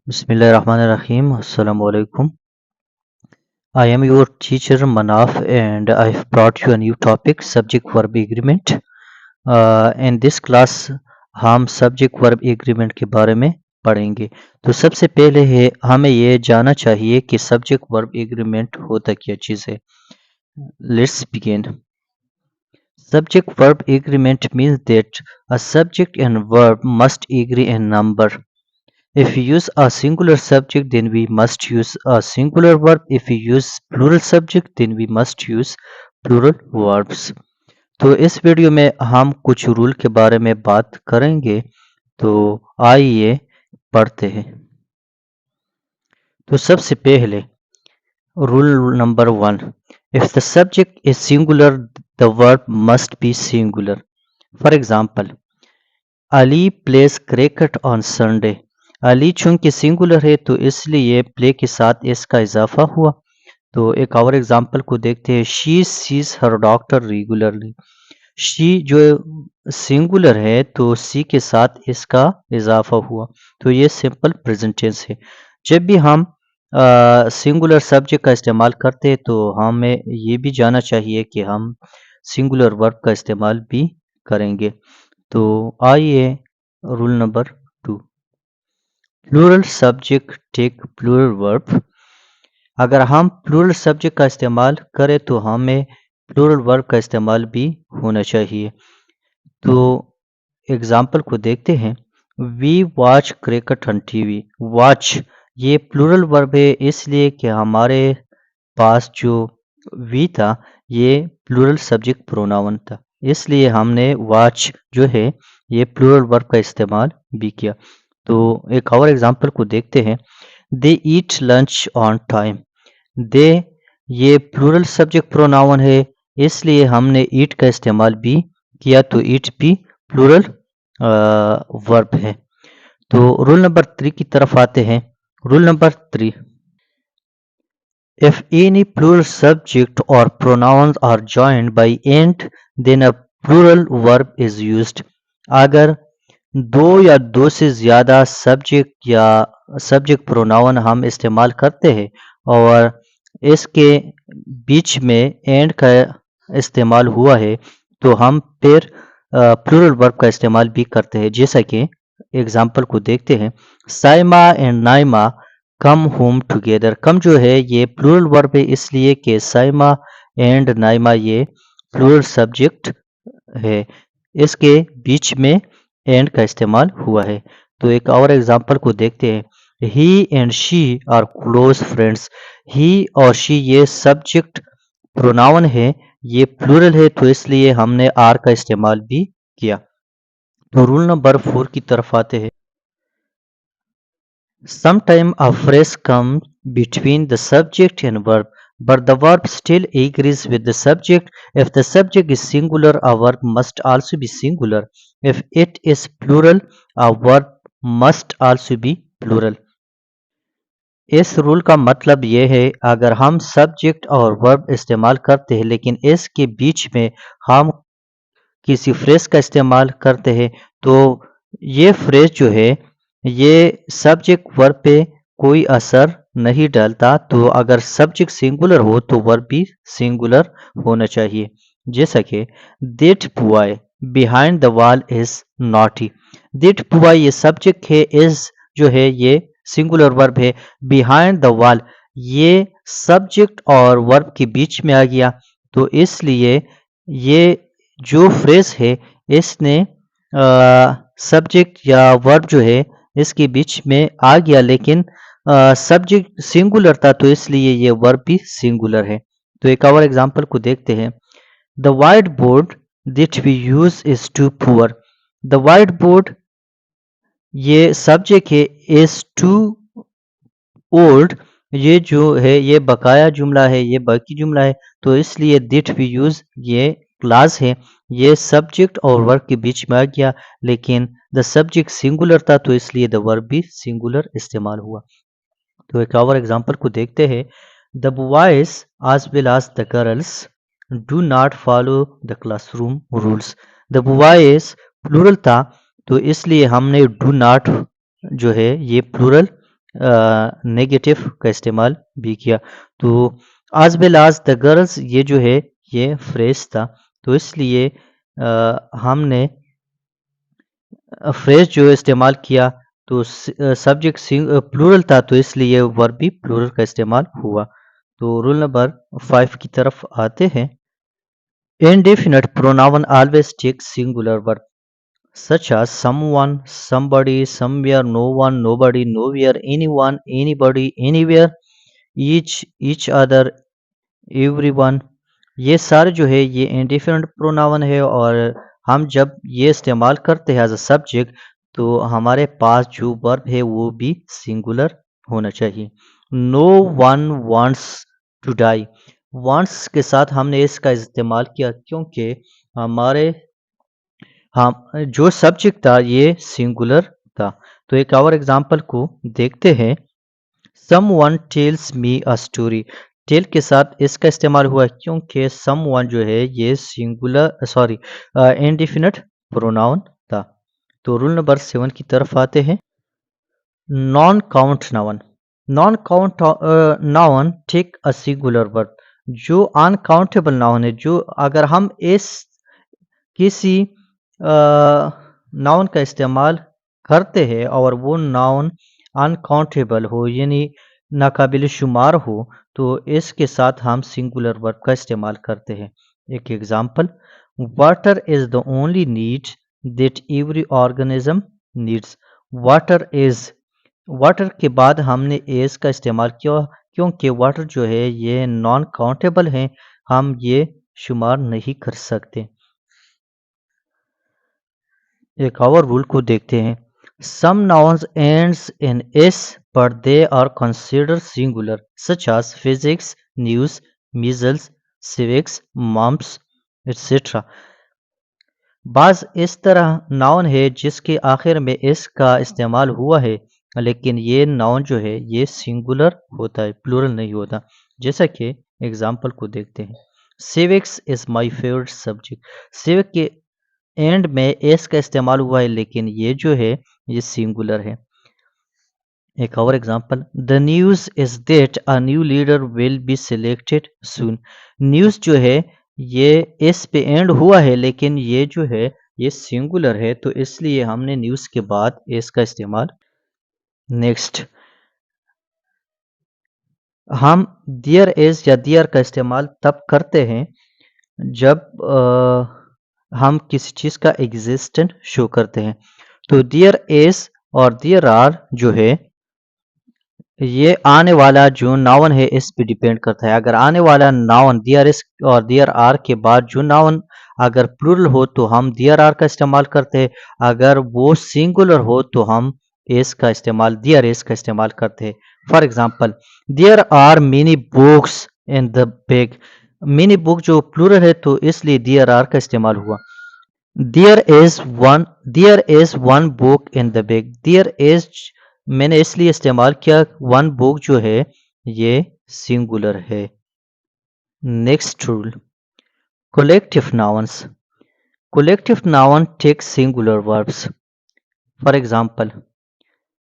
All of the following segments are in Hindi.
Bismillahirrahmanirrahim. Assalamu alaikum. I am your teacher Manaf and I have brought you a new topic subject verb agreement. In this class हम सब्जेक्ट वर्ब एग्रीमेंट के बारे में पढ़ेंगे। तो सबसे पहले है हमें ये जानना चाहिए कि सब्जेक्ट वर्ब एग्रीमेंट होता क्या चीज़ है। Let's begin. Subject verb agreement means that a subject and verb must agree in number. If we use a singular subject, then we must use a singular verb. If we use plural subject, then we must use plural verbs. तो इस वीडियो में हम कुछ रूल के बारे में बात करेंगे। तो आइए पढ़ते हैं। तो सबसे पहले rule number 1, if the subject is singular, the verb must be singular. For example, Ali plays cricket on Sunday. Ali चूंकि सिंगुलर है तो इसलिए प्ले के साथ इसका इजाफा हुआ। तो एक और एग्जांपल को देखते हैं। She sees her doctor regularly. She जो सिंगुलर है तो सी के साथ इसका इजाफा हुआ। तो ये सिंपल प्रेजेंट टेंस है। जब भी हम सिंगुलर सब्जेक्ट का इस्तेमाल करते हैं तो हमें ये भी जानना चाहिए कि हम सिंगुलर वर्ब का इस्तेमाल भी करेंगे। तो आइए rule number 2, plural subject take plural verb. अगर हम प्लूरल सब्जेक्ट का इस्तेमाल करें तो हमें प्लूरल वर्ब का इस्तेमाल भी होना चाहिए। तो एग्जाम्पल को देखते हैं। We watch cricket on TV. Watch ये प्लूरल वर्ब है इसलिए कि हमारे पास जो वी था ये प्लूरल सब्जेक्ट प्रोनाउन था, इसलिए हमने वॉच जो है ये प्लूरल वर्ब का इस्तेमाल भी किया। तो एक और एग्जांपल को देखते हैं। दे ईट लंच ऑन टाइम। दे ये प्लूरल सब्जेक्ट प्रोनाउन है इसलिए हमने ईट का इस्तेमाल भी किया। तो ईट भी प्लूरल वर्ब है। तो रूल नंबर 3 की तरफ आते हैं। Rule number 3, if any plural subject or pronouns are joined by and, then a plural verb is used. अगर दो या दो से ज़्यादा सब्जेक्ट या सब्जेक्ट प्रोनाउन हम इस्तेमाल करते हैं और इसके बीच में एंड का इस्तेमाल हुआ है तो हम फिर प्लूरल वर्ब का इस्तेमाल भी करते हैं। जैसा कि एग्जांपल को देखते हैं। Saima and Naima come home together. Come जो है ये प्लूरल वर्ब है इसलिए कि साइमा एंड नाइमा ये प्लूरल सब्जेक्ट है, इसके बीच में एंड का इस्तेमाल हुआ है। तो एक और एग्जांपल को देखते हैं। He and she are close friends. He और शी ये सब्जेक्ट प्रोनाउन है, ये प्लूरल है तो इसलिए हमने आर का इस्तेमाल भी किया। तो रूल नंबर 4 की तरफ आते हैं। Sometime a phrase comes between the subject and verb, but the verb still agrees with the subject. If the subject is singular, a verb must also be singular. If it is plural, a verb must also be plural. इस रूल का मतलब ये है, अगर हम सब्जेक्ट और वर्ब इस्तेमाल करते हैं लेकिन इसके बीच में हम किसी फ्रेज का इस्तेमाल करते हैं तो ये फ्रेज जो है ये सब्जेक्ट वर्ब पे कोई असर नहीं डालता। तो अगर सब्जेक्ट सिंगुलर हो तो वर्ब भी सिंगुलर होना चाहिए। जैसा कि that boy behind the wall is naughty. That boy ये सब्जेक्ट है, इज जो है ये सिंगुलर वर्ब है। बिहाइंड द वॉल ये सब्जेक्ट और वर्ब के बीच में आ गया तो इसलिए ये जो फ्रेज है इसने सब्जेक्ट या वर्ब जो है इसके बीच में आ गया, लेकिन सब्जेक्ट सिंगुलर था तो इसलिए ये वर्ब भी सिंगुलर है। तो एक और एग्जांपल को देखते हैं। The whiteboard that we use is too poor. The whiteboard ये सब्जेक्ट है, इज टू ओल्ड ये जो है ये बकाया जुमला है, ये बाकी जुमला है तो इसलिए दैट वी यूज ये क्लास है, ये सब्जेक्ट और वर्ब के बीच में आ गया, लेकिन द सब्जेक्ट सिंगुलर था तो इसलिए द वर्ब भी सिंगुलर इस्तेमाल हुआ। तो एक और एग्जांपल को देखते हैं। The boys as well as the girls do not follow the classroom rules। The boys plural था तो इसलिए हमने डू नॉट जो है ये प्लूरल नेगेटिव का इस्तेमाल भी किया। तो आज वेल आज द गर्ल्स ये जो है ये फ्रेज था, तो इसलिए हमने फ्रेज जो इस्तेमाल किया, तो सब्जेक्ट प्लूरल था, तो इसलिए वर्ब भी प्लूरल का इस्तेमाल हुआ। तो रूल नंबर 5 की तरफ आते हैं। Indefinite pronoun always takes singular verb such as someone, somebody, somewhere, no one, nobody, nowhere, anyone, anybody, anywhere, each other, everyone। ये सारे जो है ये इंडिफिनेंट प्रोनाउन है, और हम जब ये इस्तेमाल करते हैं एज अ सब्जेक्ट, तो हमारे पास जो वर्ब है वो भी सिंगुलर होना चाहिए। No one wants to die, wants के साथ हमने इसका इस्तेमाल किया क्योंकि हमारे हम जो सब्जेक्ट था ये सिंगुलर था। तो एक और एग्जांपल को देखते हैं। Someone tells me a story, tell के साथ इसका इस्तेमाल हुआ क्योंकि समवन जो है ये सिंगुलर सॉरी इंडिफिनिट प्रोनाउन था। तो रूल नंबर 7 की तरफ आते हैं। Non count noun, non count noun take a singular verb, जो अनकाउंटेबल नाउन है, जो अगर हम इस किसी नाउन का इस्तेमाल करते हैं और वो नाउन अनकाउंटेबल हो यानी नाकाबिल शुमार हो, तो इसके साथ हम सिंगुलर वर्ब का इस्तेमाल करते हैं। एक example, water is the only need that every organism needs. Water is, water के बाद हमने एज का इस्तेमाल किया क्योंकि वाटर जो है ये नॉन काउंटेबल है, हम ये शुमार नहीं कर सकते। एक और रूल को देखते हैं। Some nouns ends in S but they are considered singular such as physics, news, measles, civics, mumps, etc। बाज इस तरह नाउन है जिसके आखिर में इस का इस्तेमाल हुआ है, लेकिन ये नाउन जो है ये सिंगुलर होता है, प्लूरल नहीं होता। जैसा कि एग्जाम्पल को देखते हैं। Civics is my favourite subject, civic के एंड में एस का इस्तेमाल हुआ है, लेकिन ये जो है ये सिंगुलर है। एक और example, the news is that a new leader will be selected soon. News जो है ये एस पे एंड हुआ है, लेकिन ये जो है ये सिंगुलर है, तो इसलिए हमने न्यूज़ के बाद एस का इस्तेमाल। नेक्स्ट, हम दियर इज या दियर का इस्तेमाल तब करते हैं जब हम किसी चीज़ का एग्जिस्टेंस शो करते हैं। तो दियर इज और दियर आर जो है ये आने वाला जो नाउन है इस पे डिपेंड करता है। अगर आने वाला नाउन दियर इज और दियर आर के बाद जो नाउन अगर प्लूरल हो तो हम दियर आर का इस्तेमाल करते हैं, अगर वो सिंगुलर हो तो हम इस का इस्तेमाल दियर इज का इस्तेमाल करते हैं। For example, there are many books in the bag, mini book जो प्लूरल है तो इसलिए दियर आर का इस्तेमाल हुआ। There is one book in the bag, there is मैंने इसलिए इस्तेमाल किया, वन बुक जो है ये सिंगुलर है। Next rule, collective nouns, collective noun take singular verbs। For example,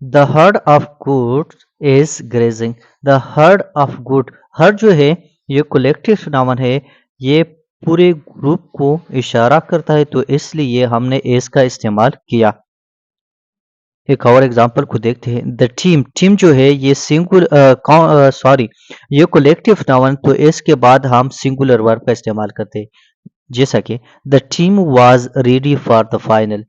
the herd of goats is grazing, the herd of goat, herd जो है ये collective noun है, ये पूरे ग्रुप को इशारा करता है, तो इसलिए हमने इसका इस्तेमाल किया। एक और एग्जांपल को देखते हैं। द टीम, टीम जो है ये ये कोलेक्टिव नाउन, तो इसके बाद हम सिंगुलर वर्ब का इस्तेमाल करते हैं। जैसा कि the team was ready for the final,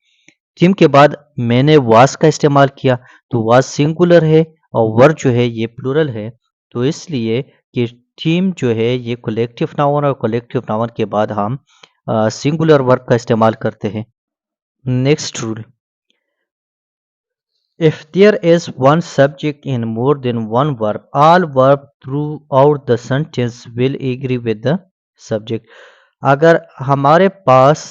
team के बाद मैंने वाज का इस्तेमाल किया, तो वाज सिंगुलर है और वर्ब जो है ये प्लूरल है, तो इसलिए कि टीम जो है ये कोलेक्टिव नाउन और कोलेक्टिव नाउन के बाद हम सिंगुलर वर्ब का इस्तेमाल करते हैं। Next rule, if there is one subject in more than one verb, all verb throughout the sentence will agree with the subject। अगर हमारे पास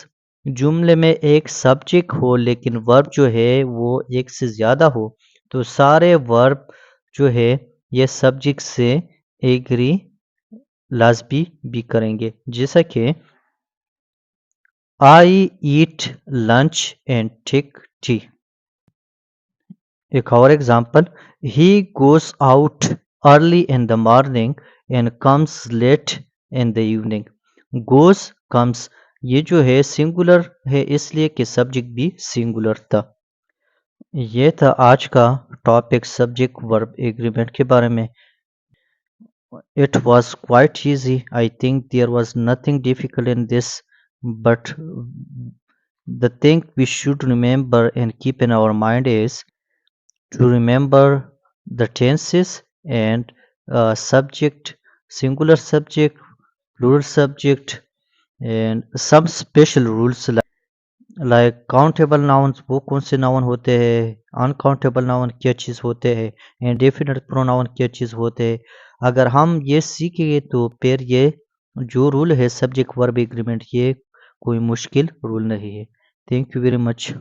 जुमले में एक सब्जेक्ट हो लेकिन वर्ब जो है वो एक से ज़्यादा हो, तो सारे वर्ब जो है ये सब्जेक्ट से एग्री लाजमी भी करेंगे। जैसा कि I eat lunch and take tea. एक और example, he goes out early in the morning and comes late in the evening. Goes comes ये जो है सिंगुलर है इसलिए कि सब्जेक्ट भी सिंगुलर था। ये था आज का टॉपिक सब्जेक्ट वर्ब एग्रीमेंट के बारे में। It was quite easy. I think there was nothing difficult in this, but the thing we should remember and keep in our mind is to remember the tenses and subject, singular subject, plural subject, and some special rules like countable nouns वो कौन से नाउन होते हैं, अनकाउंटेबल नाउन क्या चीज़ होते हैं, इंडेफिनिट प्रोनाउन क्या चीज़ होते हैं। अगर हम ये सीखेंगे तो फिर ये जो रूल है सब्जेक्ट वर्ब एग्रीमेंट ये कोई मुश्किल रूल नहीं है। Thank you very much.